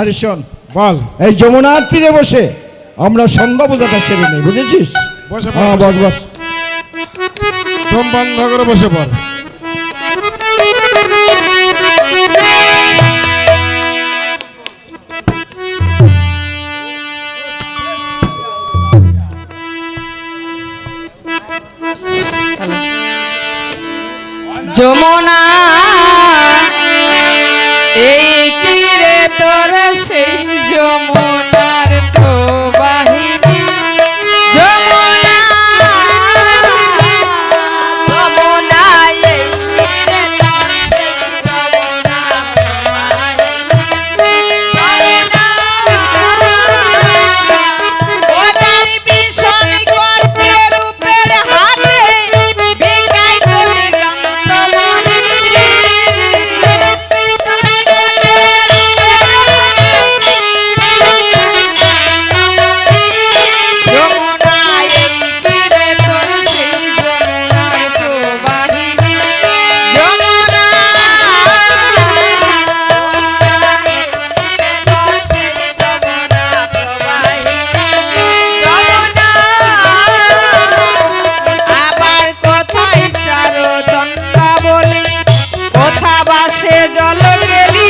আরে শোন, বল। এই যমুনার তীরে বসে আমরা সন্ধ্যা পূজাটা সেরে নেই, বুঝেছিস? বসে হ্যাঁ, বস বস। দম বন্ধ করে বসে পড়। যমুনা এই তীরে তোর সেই যমুনার প্রবাহিনী যমুনা যমুনা এই তীরে তোর সেই যমুনা প্রবাহিনী যমুনা ও তার ভীষণ গর্বে রূপের হাতে বিকাই করে জল গেলি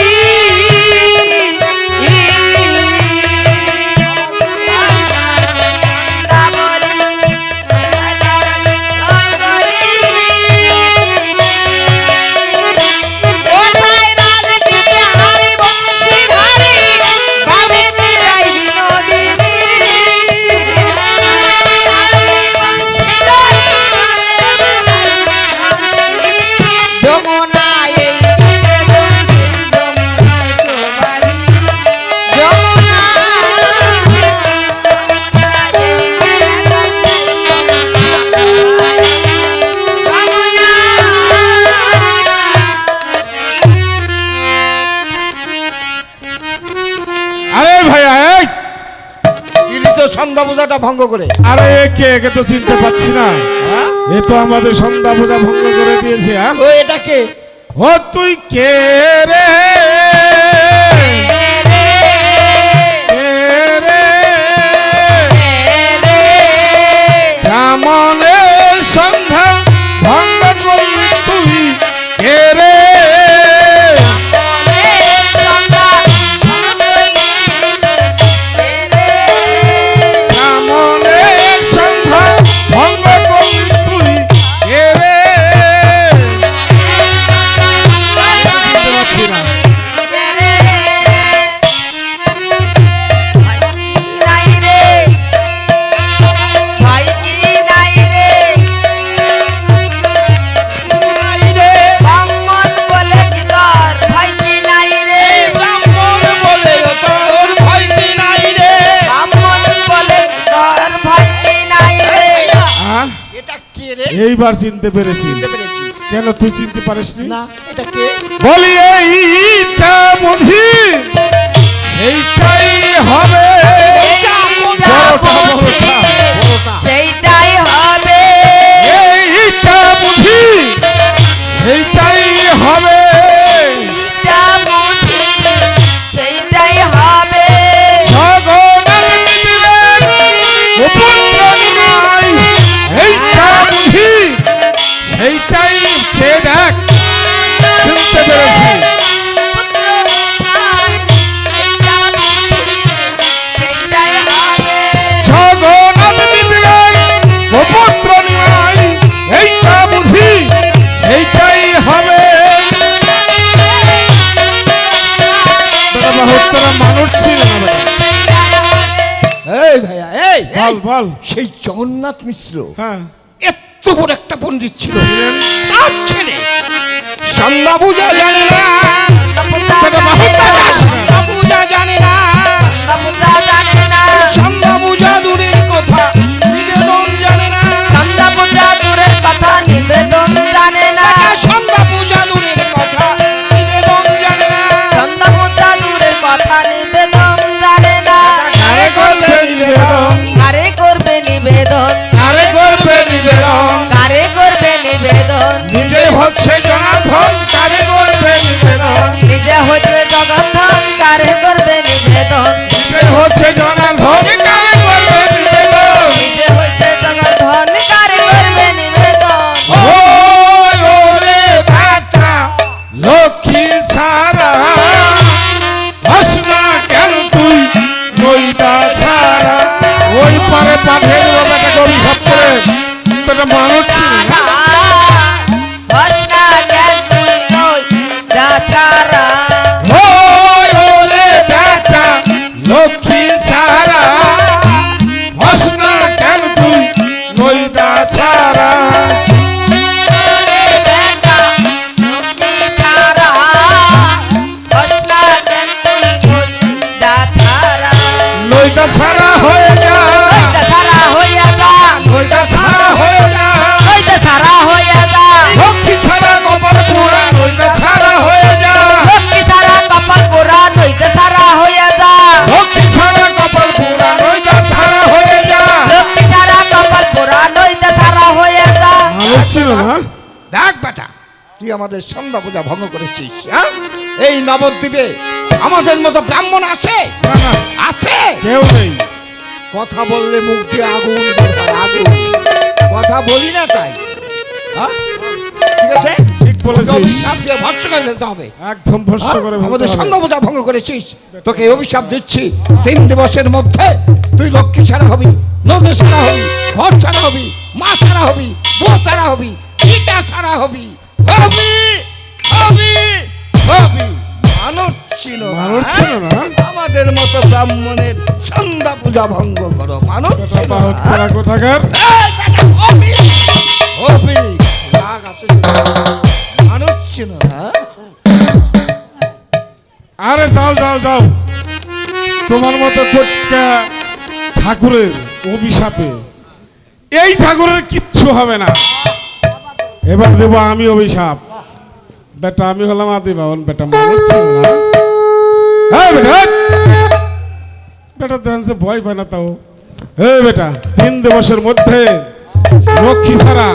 সন্ধ্যা পূজাটা ভঙ্গ করে। আরে একে তো চিনতে পাচ্ছি না। এ তো আমাদের সন্ধ্যা পূজা ভঙ্গ করে দিয়েছে। ও এটা কে? ও তুই কে রে? ব্রাহ্মণের সন্ধ্যা ভঙ্গ করলি তুই কে রে? এইবার চিনতে পেরেছি। কেন তুই চিনতে পারিসনি? না, এটা কে? বলি এইটা বুঝি সেইটাই হবে, সেইটাই হবে, এইটা বুঝি সেইটাই হবে, সেইটাই হবে। সেইটাই সে দেখ, শুনতে পেরেছি। এইটা বুঝি সেইটাই হবে। মানুষ ছিল না। এই ভাইয়া, এই বল বল। সেই জগন্নাথ মিশ্র, হ্যাঁ, এত বড় একটা পণ্ডিত ছিল, তার ছেলে সন্ধ্যা পূজা জানে না, সন্ধ্যা পূজা জানে না, সন্ধ্যা পূজা দূরের কথা নিবেদন জানে না, সন্ধ্যা পূজা দূরের কথা নিবেদন জানে না, সন্ধ্যা পূজা দূরের কথা নিবেদন জানে না, সন্ধ্যা পূজা দূরের কথা নিবেদন জানে না। কারে করবে নিবেদন, কারে করবে নিবেদন, কারে করবে নিবেদন, কারে করবে নিবেদন, নিজে হচ্ছে জনার্দন, কারে করবে নিবেদন, নিজে হচ্ছে জগদ্ধন, কারে করবে নিবেদন। না দেখ বেটা, তুই আমাদের সন্ধ্যা পূজা ভঙ্গ করেছিস। হ্যাঁ, এই নবদ্বীপে আমাদের মতো ব্রাহ্মণ আছে? না না আছে? কেউ নেই। কথা বললে মুখ দিয়ে আগুন বের হয়, আগুন। কথা বলি না তাই। হ্যাঁ, ঠিক আছে, ঠিক বলেছিস। অভিশাপ দিয়ে ভৎস করে ফেলতে হবে। একদম ভস্য করে ফেলতে আমাদের হবে। সন্ধ্যা পূজা ভঙ্গ করেছিস, তোকে এই অভিশাপ দিচ্ছি। 3 দিবসের মধ্যে তুই লক্ষ্মী ছাড়া হবি, নদী ছাড়া হবি, ঘর ছাড়া হবি, মা ছাড়া হবি, বউ ছাড়া হবি, পিতা ছাড়া হবি, হবি হবি হবি। মানুষ ছিল না, মানুষ হ্যাঁ? ছিল না? আমাদের মতো ব্রাহ্মণের সন্ধ্যা পূজা ভঙ্গ করো, মানুষ বেটা ছিল না, বাহুত হ্যাঁ? করা কোথাকার। এই বেটা, হবি হবি। রাগ আছে তো? মানুষ ছিল না, হ্যাঁ? আরে যাও যাও যাও, তোমার মতো কোটকা ঠাকুরের অভিশাপে এই ঠাকুরের কিচ্ছু হবে না। এবার দেবো আমি অভিশাপ। বেটা আমি হলাম আদি বাবন, বেটা মানুষ ছিল না। হ্যাঁ বেটা, বেটা দেখেন সে ভয় পায় না তাও। হে বেটা, 3 দিবসের মধ্যে লক্ষ্মী ছাড়া,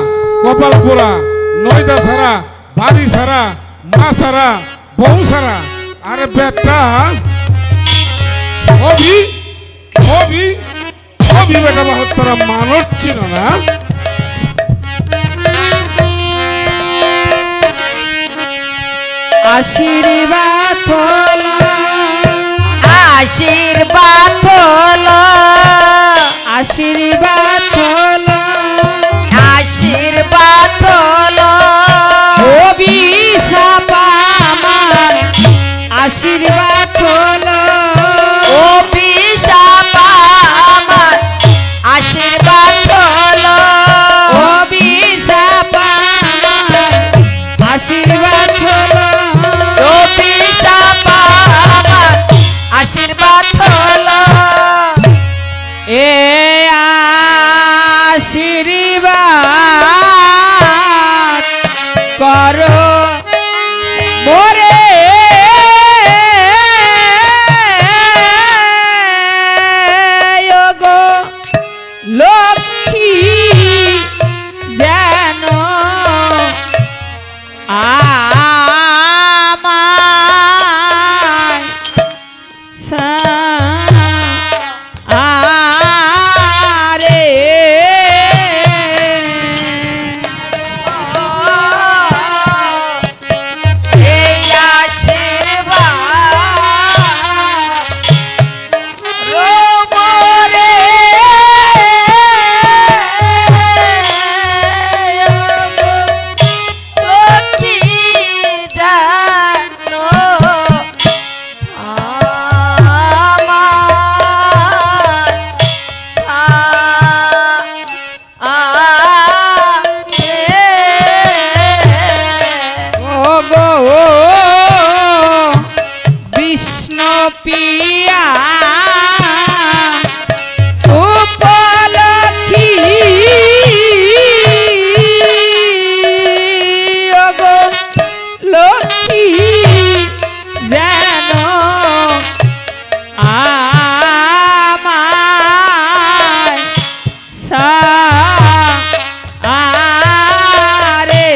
কপাল পোড়া, নয়দা ছাড়া, বাড়ি ছাড়া, মা ছাড়া, বউ ছাড়া। আরে বেটা হবি হবি হবি, বেটা বহুত তোরা মানুষ ছিল না। আশীর্বাদ হলো, আশীর্বাদ হলো, আশীর্বাদ হলো, আশীর্বাদ হলো, অভিশাপ আমার আশীর্বাদ হলো, অভিশাপ আমার আশীর্বাদ হলো, অভিশাপ আমার আশীর্বাদ হলো, অভিশাপ আমার আশীর্বাদ হলো। এ আশীর্বাদ করো মোরে, ওগো লক্ষ্মী যেন আমায় আরে এই আশীর্বাদ রোমরে লক্ষ্মী জানো বিষ্ণু পিয়া উপলক্ষী ওগো লক্ষ্মী যেন আমায় আরে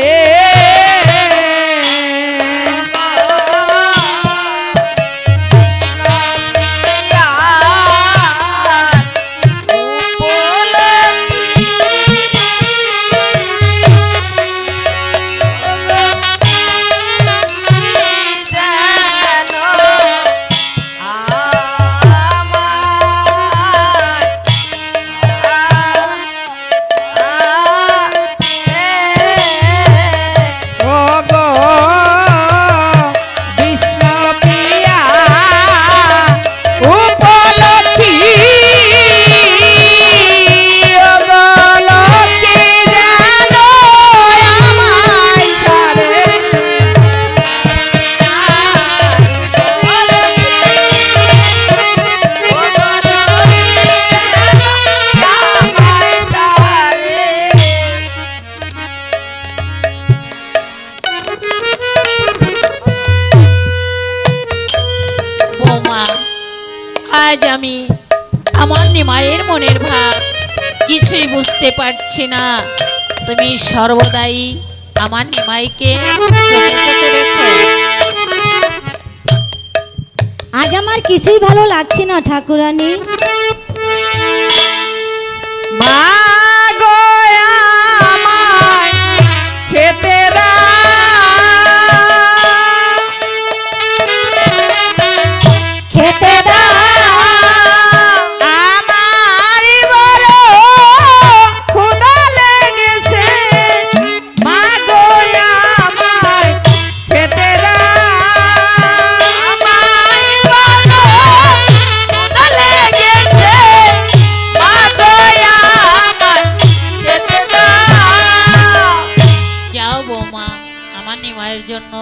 আজ আমি আমার নিমায়ের মনের ভাব কিছুই বুঝতে পারছি না। তুমি সর্বদাই আমার নিমাইকে চোখে চোখে রেখো। আজ আমার কিছুই ভালো লাগছে না ঠাকুরানী। মা গো আমায় খেতে খেতে আমার বড় ক্ষুধা লেগেছে। মা গো আমায় খেতে আমায় বড় ক্ষুধা লেগেছে। মা গো আমায় খেতে যাও বৌমা, আমার নিমাইয়ের জন্য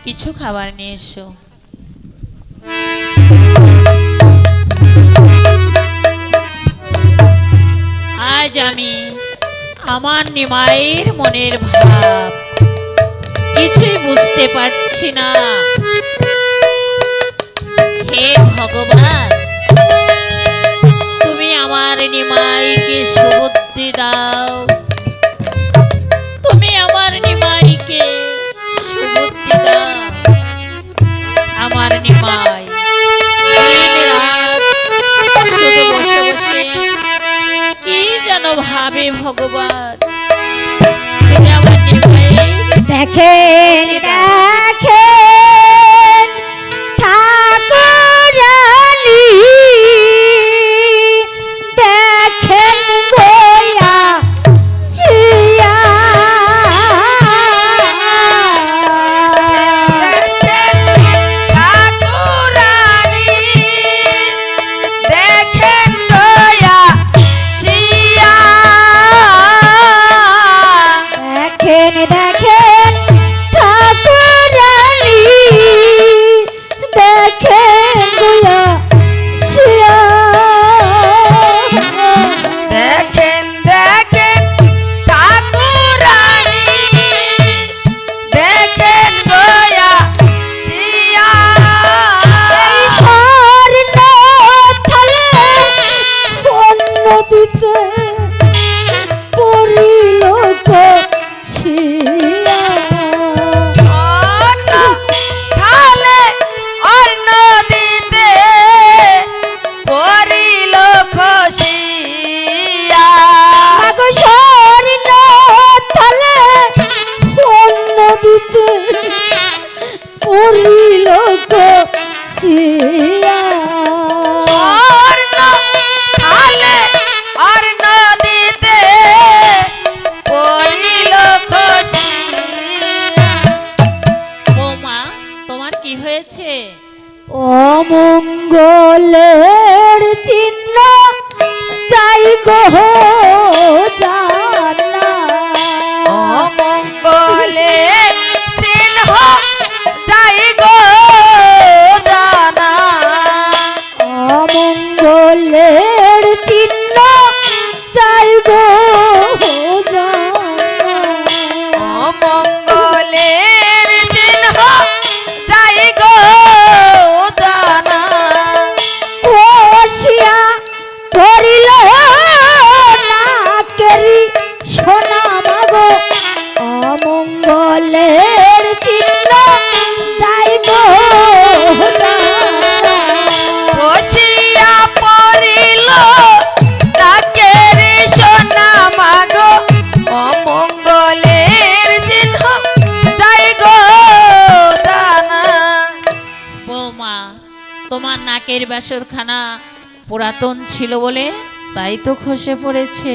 কিছু খাবার নিয়ে এসো। আজ আমি আমার নিমাইয়ের মনের ভাব কিছুই বুঝতে পারছি না। হে ভগবান, তুমি আমার নিমাইকে সুবুদ্ধি দাও। তুমি আমার নিমাইকে সুবুদ্ধি দাও। আমার নিমাই দিন রাত শুধু বসে বসে কি যেন ভাবে ভগবান। তুমি আমার নিমাইয়ের দেখেন দেখেন ঠাকুরানী, দেখেন গোয়া ছিয়া। ঠাকুরানী দেখেন গয়া শিয়া। দেখেন দেখেন ঠাকুরানী, দেখেন গোয়া ছিয়া। দেখেন দেখেন ঠাকুরানী দেখেন গয়া শিয়া। স্বর্ণ থালে অন্ন দিতে পড়িল কষিয়া। অন্ন থালে অন্ন দিতে পড়িল খসিয়া। আগো স্বর্ণ থালে অন্ন দিতে পড়িল কষিয়া। স্বর্ণ থালে অন্ন দিতে পড়িল খসিয়া। বৌমা, তোমার কি হয়েছে? অমঙ্গলের চিহ্ন যাই গো জানা। অমঙ্গলে চিহ্ন যাই গো জানা। অমঙ্গলের চিহ্ন যাই গো জানা। অমঙ্গলের চিহ্ন যাই গো জানা। কষিয়া করিল নাকেরি সোনা মাগো। অমঙ্গলের চিহ্ন যাই গো জানা। বসিয়া পড়িল নাকের সোনা মাগো। অমঙ্গলের চিহ্ন যাই গো জানা। বৌমা, তোমার নাকের বাসরখানা পুরাতন ছিল বলে তাই তো খসে পড়েছে।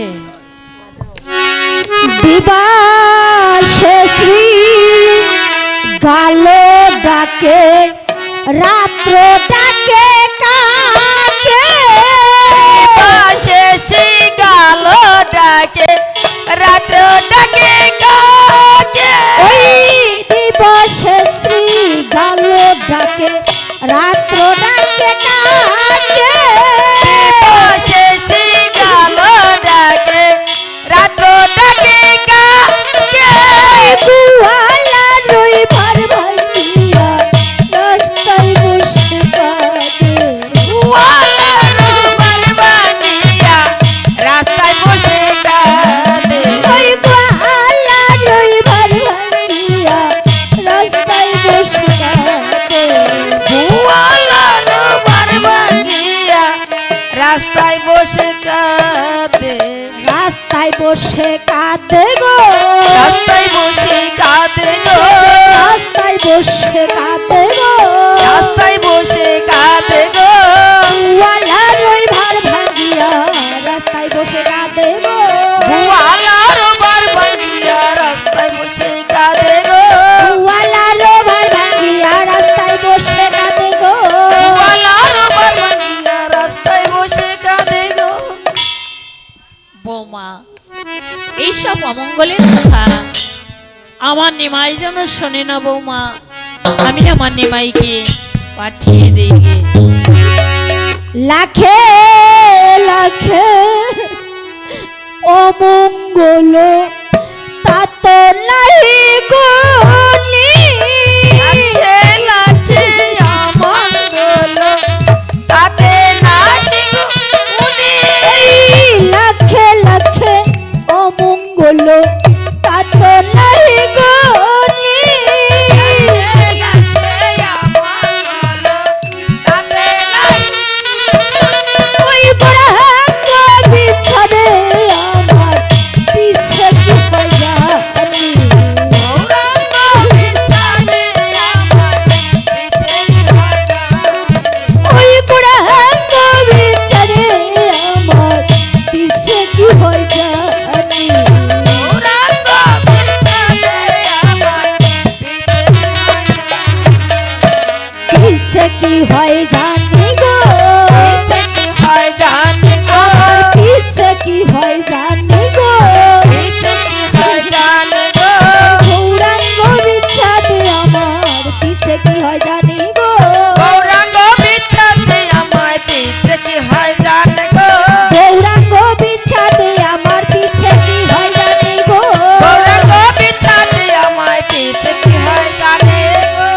দিবাসে শ্রী গালো ডাকে, রাত্র ডাকে কাকে। পাশে শিগাল ডাকে রাত্র ডাকে কাকে। ওই দিবসে শ্রী গালো ডাকে, রাত্র ডাকে কাকে। পাশে শিগাল ডাকে রাত্র ডাকে কাকে। বুয়ালা রই ভার ভাইয়া রাস্তায় বসে কাঁদে। ওয়ালা রুমার বানিয়া রাস্তায় বসে কাঁদে। কাঁদে গো, রাস্তায় বসে কাঁদে গো, রাস্তায় বসে কাঁদে গো, রাস্তায় বসে কাঁদে গো, ওয়ালার ওই ভার ভাঙিয়া রাস্তায় বসে কাঁদে গো, গোয়ালার বার ভাঙিয়া রাস্তায় বসে কাঁদে গো, ওয়ালার ও ভার ভাঙিয়া রাস্তায় বসে কাঁদে গো। গোয়ালার বার ভাঙিয়া রাস্তায় বসে কাঁদে গো। বৌমা, এইসব অমঙ্গলের কথা আমার নিমাই যেন শোনে না বৌমা। আমি আমার নিমাইকে পাঠিয়ে দিই গে। লাখে লাখে অমঙ্গল তা তো নাই গুণী, লাখে লাখে অমঙ্গল তাতে নাই গুণী। এই লাখে লাখে অমঙ্গল তা তো নাই গুণী। ওই বুড়াঙ্গ বিছানে আমার পিছে কি হয় জানি, ওই বুড়াঙ্গ বিছানে আমার পিছে কি হয় জানি, পিছে কি হয় জানি গো, আমার পিছে কি হয় জানি গো, গৌরাঙ্গ বিছানে আমার পিছে কি হয় জানি গো, গৌরাঙ্গ বিছানে আমার পিছে কি হয় জানি গো।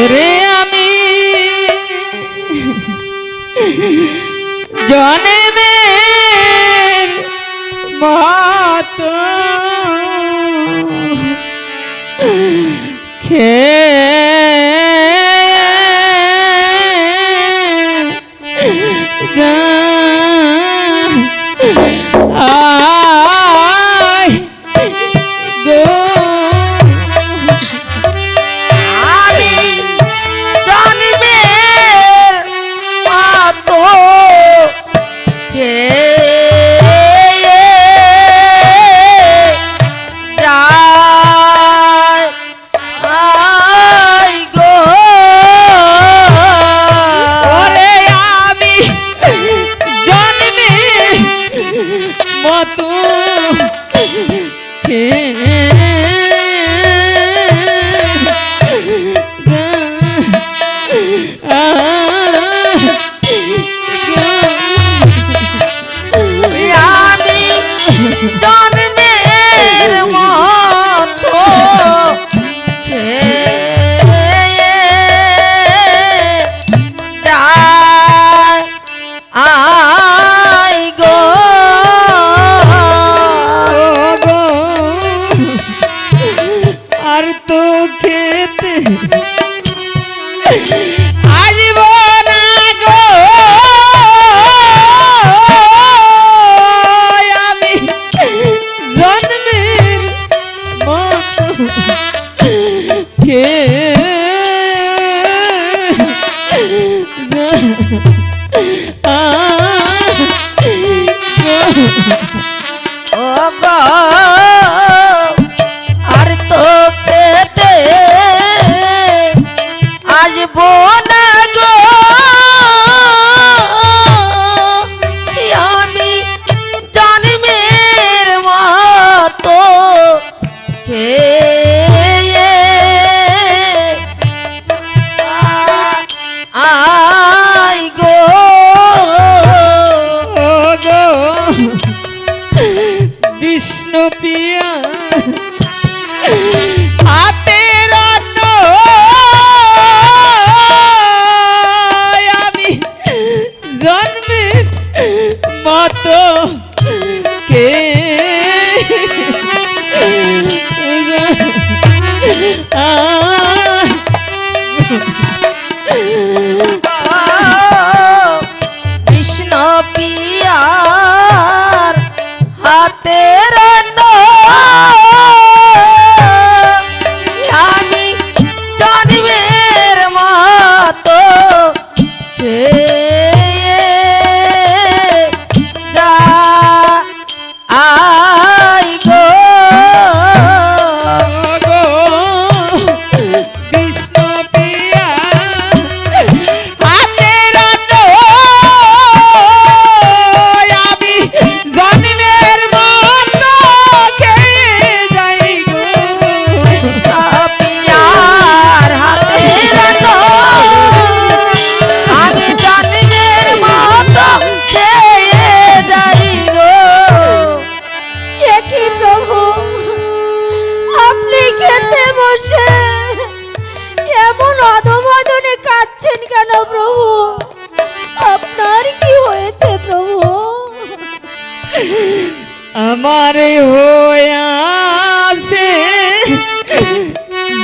ওরে আমি জনমের মত পিছাতে আসব না গো আমি জন্মের মতো কে ও গো আর তো পেতে আসবো না গো আমি জন্মের মতো কে আই গো গো বিষ্ণু পিয়া হাতের আমি জন্মের মতো কে কৃষ্ণ পিয়ার হাতের আমি জন্মের মতো কে যা আই গো গো কৃষ্ণ পিয়া হাতের আমি জন্মের মতো খেয়ে যাই গো কৃষ্ণ পিয়ার হাতের আমি জন্মের মতো খেয়ে যাই গো এ কি প্রভু, আপনি খেতে বসে এমন অধমদনে কাঁদছেন কেন প্রভু? আপনার কি হয়েছে প্রভু? আমার হইয়াছে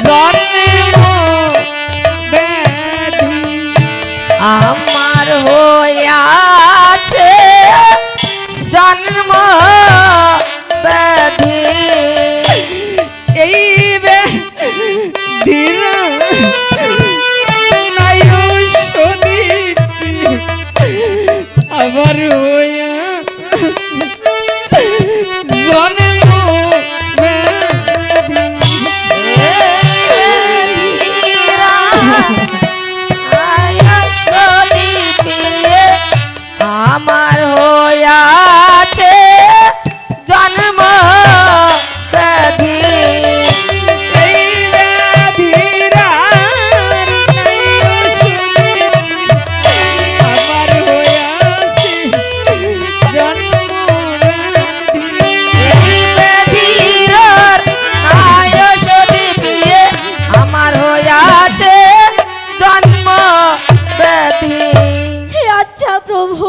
জন্ম ব্যাধি আমার হইয়াছে জন্ম ব্যাধি এই ব্যাধির নাই ঔষধি আবার হইয়া জন্ম ব্যাধি আমার হইয়াছে জন্ম ব্যাধি এই ব্যাধির আর নাই ঔষধি আমার হইয়াছে জন্ম ব্যাধি এই ব্যাধির আয়ুষধি দিয়ে আমার হইয়াছে জন্ম ব্যাধি আচ্ছা প্রভু,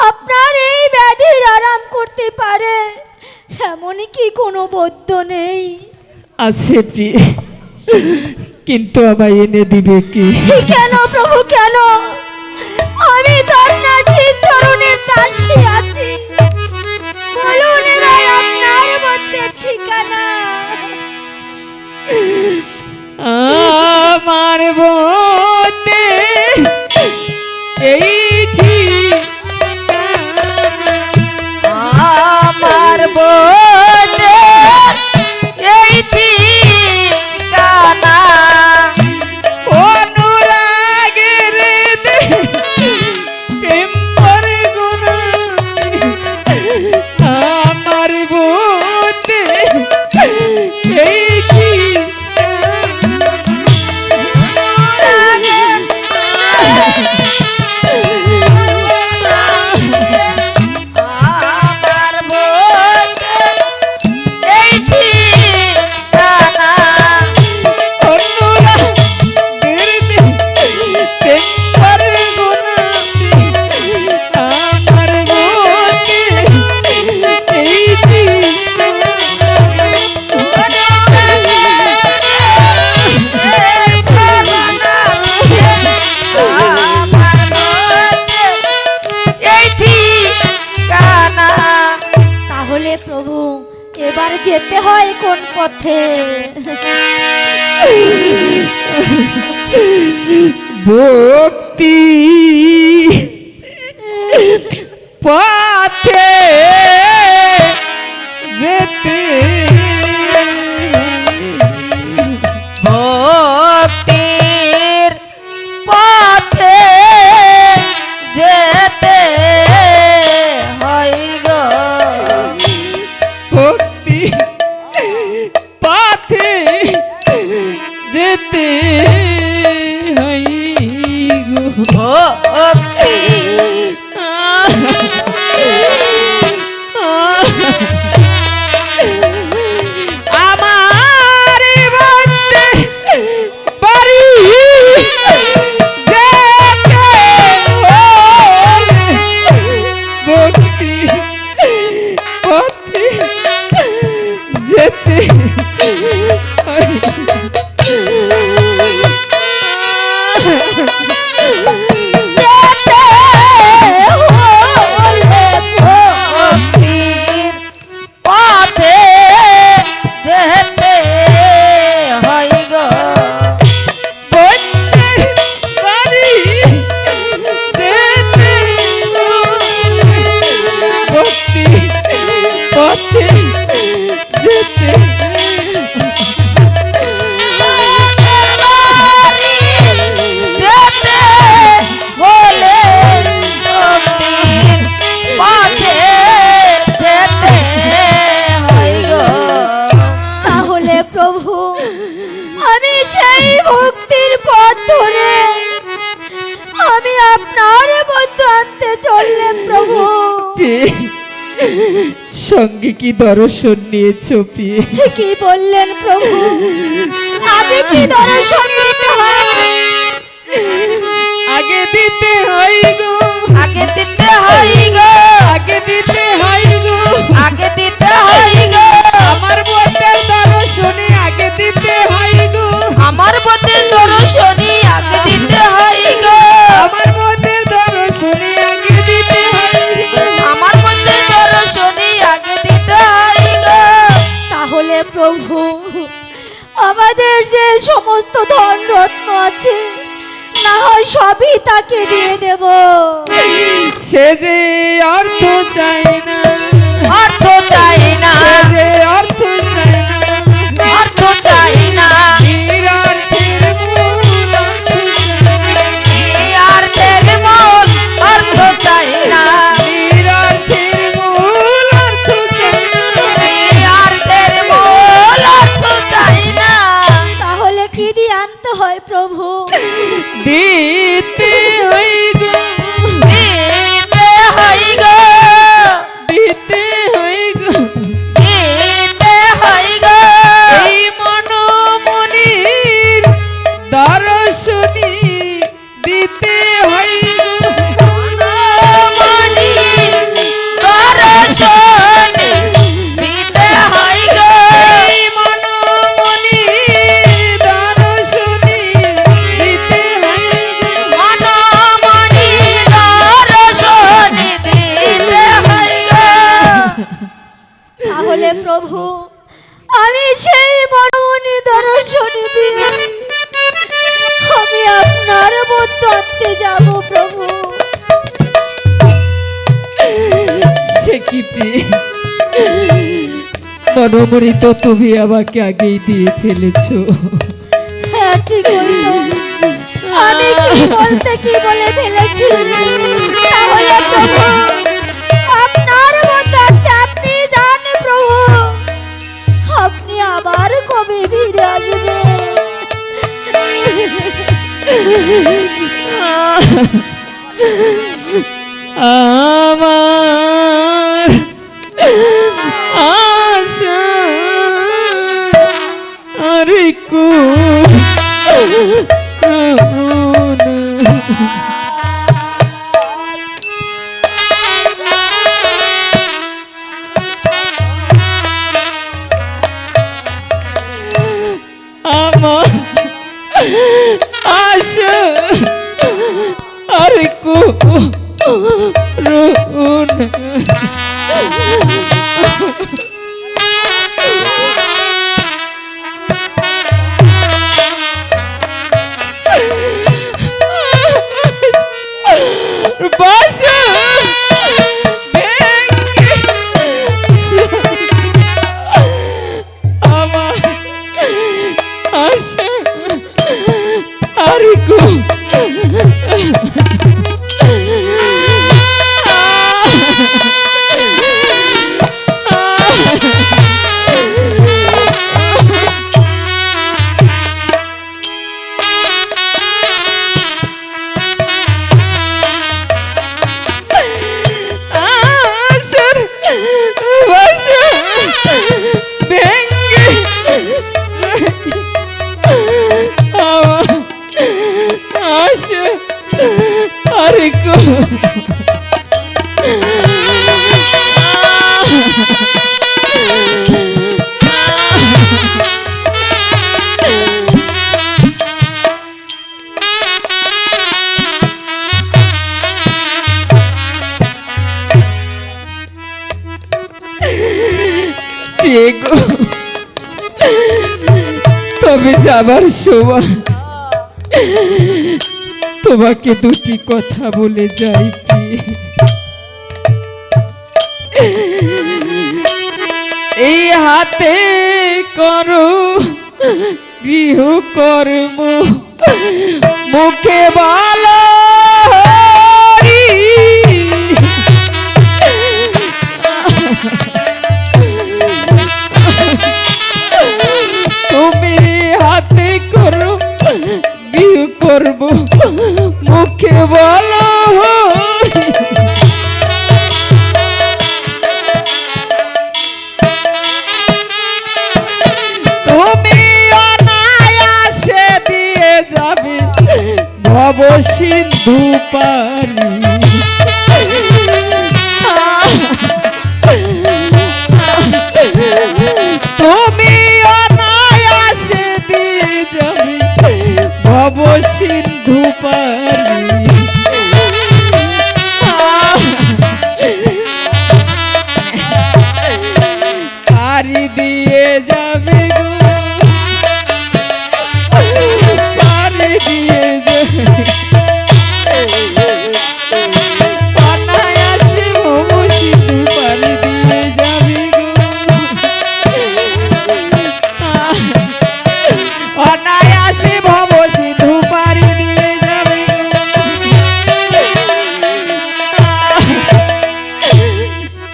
আপনার এই ব্যাধির আরাম করতে পারে এমনই কি কোনো বৈদ্য নেই? আছে প্রিয়, কিন্তু আমায় এনে দিবে কি? কেন প্রভু কেন? আমি তো আপনার চরণের দাসী আছি, বলুন এবার আপনার মধ্যে ঠিকানা। আমার বতে এই আমার বলে এই ঠিকানা অনুরাগের প্রেমর গুণ আমার বতে এই কোন পথে? ভক্তি পথে যেতে ভক্তির পথে যেতে হয় গো। ভক্তি পথে যেতে হয় গো। ভক্তি আমার বলতে পারি যেতে ভক্তি পথে যেতে যেতে হলে ভক্তির পথে যেতে হয় গো। বলতে পারি যেতে ভক্তি পথে যেতে যেতে হলে ভক্তির পথে যেতে হয় গো। তাহলে প্রভু আমি সেই ভক্তির পথ ধরে আমি আপনার মধ্যে আনতে চললাম প্রভু। সঙ্গে কি দর্শন নিয়েছ পিয়ে? কি বললেন প্রভু? আগে কি দর্শন দিতে হয়? আগে দিতে হয় গো, আগে দিতে হয় গো, আগে দিতে হয় গো, আগে দিতে হয় গো। আমার বটের দর্শনে আগে দিতে হয় গো, আমার প্রতি দর্শনী আগে দিতে হয় গো। আমার বটের দর্শনে আগে দিতে হয় গো। আমার প্রতি দর্শনী আগে দিতে হয় গো। তাহলে প্রভু আমাদের যে সমস্ত ধন রত্ন আছে না হয় সবই তাকে দিয়ে দেব। সে যে অর্থ চাই না, অর্থ চাই না, সে যে অর্থ চাই না, অর্থ চাই না, নিরার্থের মূল অর্থ চাই না, এই অর্থের মূল অর্থ চাই না, নিরার্থের মূল অর্থ চাই না। এই অর্থের মূল অর্থ চাই না। তাহলে কি দিয়ে আনতে হয় প্রভু? দিতে হয় গো, দিতে হয় গো, দিতে হয় গো, দিতে হয় গো। এই মনমনির দর্শনী দিতে হয় গো, মনি দর্শনী দিতে হয় গো। এই মনমনির দর্শনী দিতে হয় গো। মনমনি দর্শনী দিতে হয় গো। তাহলে প্রভু আমি সেই মনমনি দর্শনী দিয়ে আমি আপনার মধ্যে আনতে যাব প্রভু। সে কি প্রিয় মনোমরি, তো তুমি আমাকে আগেই দিয়ে ফেলেছো। হ্যাঁ ঠিক হইল, আমি কি বলতে কি বলে ফেলেছি। তাহলে প্রভু আপনার মধ্যে আনতে আপনি জান প্রভু, আপনি আবার কবে ফিরে আসবেন? আমার আশা আর আমার আশা আর রুন আরে গো আরে গো গো তবে যাবার সময় তোমাকে দুটি কথা বলে যাই প্রিয়ে। এই হাতে করো গৃহকর্ম মুখে বলো হরি। তুমি হাতে করো গৃহ করব মুখে বলো তুমি অনায়াসে দিয়ে যাবে ভব সিন্ধু পানি। তুমি অনায়াসে দিয়ে যাবে ভব সিন্ধু পানি। পারি দিয়ে যাবে গো পারি দিয়ে যাবে অনায়াসে ভব সিন্ধু পানি দিয়ে যাবে গো অনায়াসে ভব সিন্ধু পারি দিয়ে যাবে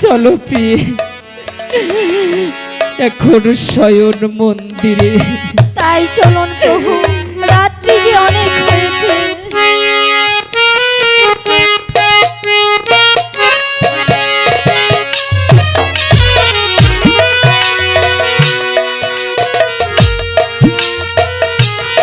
চলো প্রিয়ে এখন শয়ন মন্দিরে। তাই চলুন প্রভু।